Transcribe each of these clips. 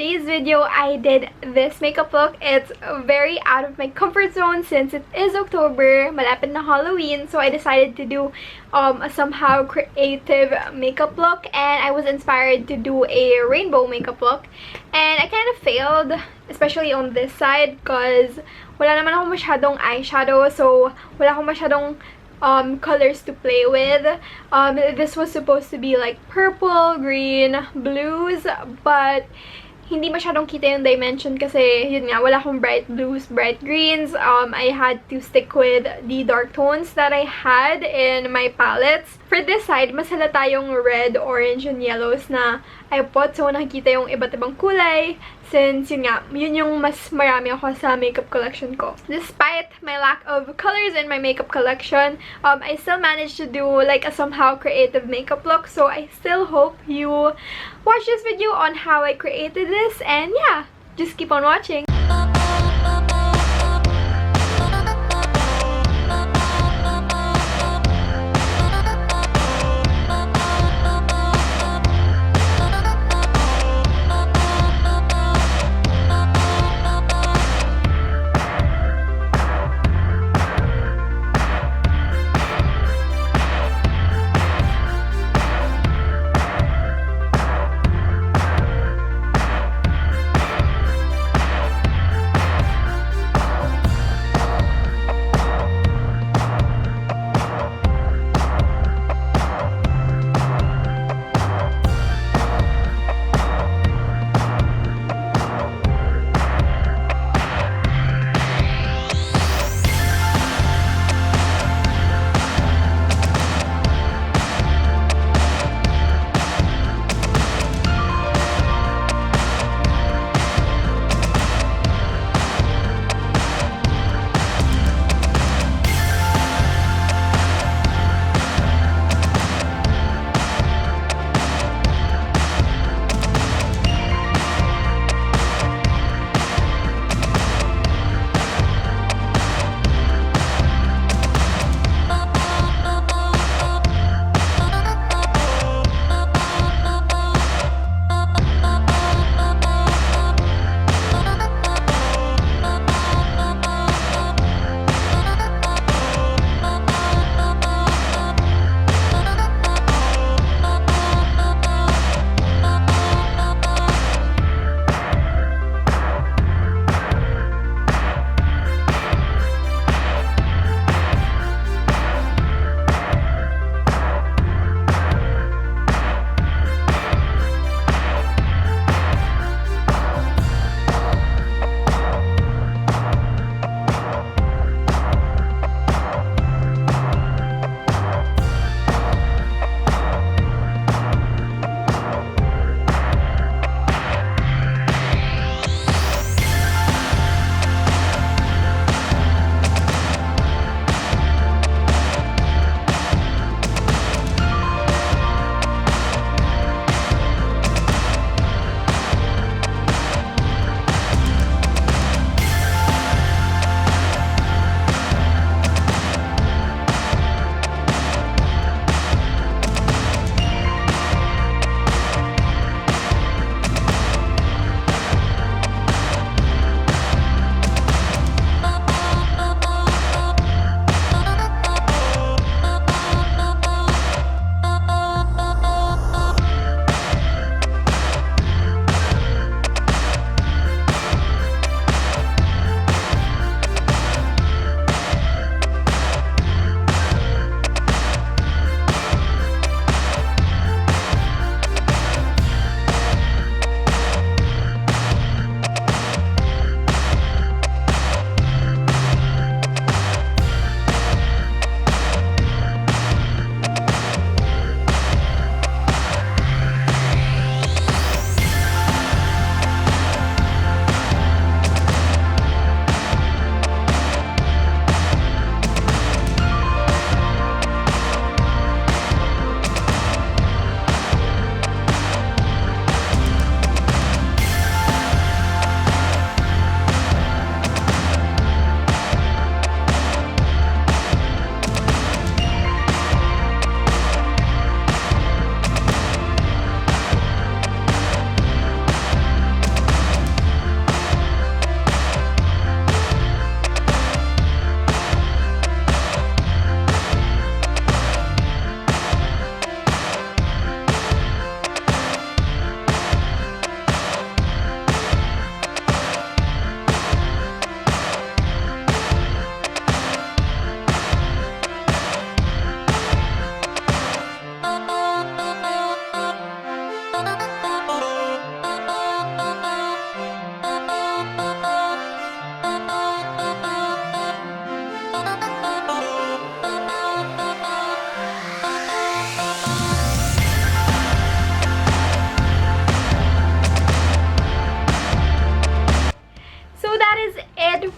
today's video, I did this makeup look. It's very out of my comfort zone since it is October, malapit na Halloween, so I decided to do a somehow creative makeup look, and I was inspired to do a rainbow makeup look. And I kind of failed, especially on this side, because wala naman ako masyadong eyeshadow, so wala akong masyadong colors to play with. This was supposed to be like purple, green, blues, but hindi masyadong kita yung dimension kasi yun nga, wala akong bright blues, bright greens. I had to stick with the dark tones that I had in my palettes. For this side, mas halata yung red, orange, and yellows na I put. So, nakikita yung iba't ibang kulay since yun nga, yun yung mas marami ako sa makeup collection ko. Despite my lack of colors in my makeup collection, I still managed to do like a somehow creative makeup look. So, I still hope you watch this video on how I created this, and yeah, just keep on watching.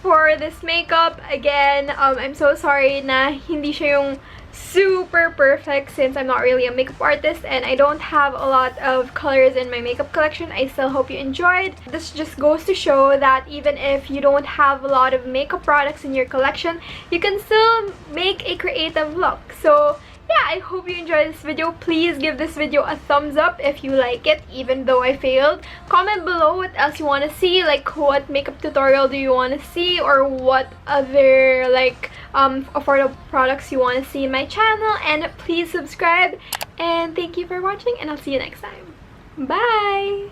For this makeup, again, I'm so sorry na hindi siya yung super perfect since I'm not really a makeup artist and I don't have a lot of colors in my makeup collection. I still hope you enjoyed. This just goes to show that even if you don't have a lot of makeup products in your collection, you can still make a creative look. So yeah, I hope you enjoyed this video. Please give this video a thumbs up if you like it, even though I failed. Comment below what else you want to see, like what makeup tutorial do you want to see, or what other like affordable products you want to see in my channel. And please subscribe, and thank you for watching, and I'll see you next time. Bye!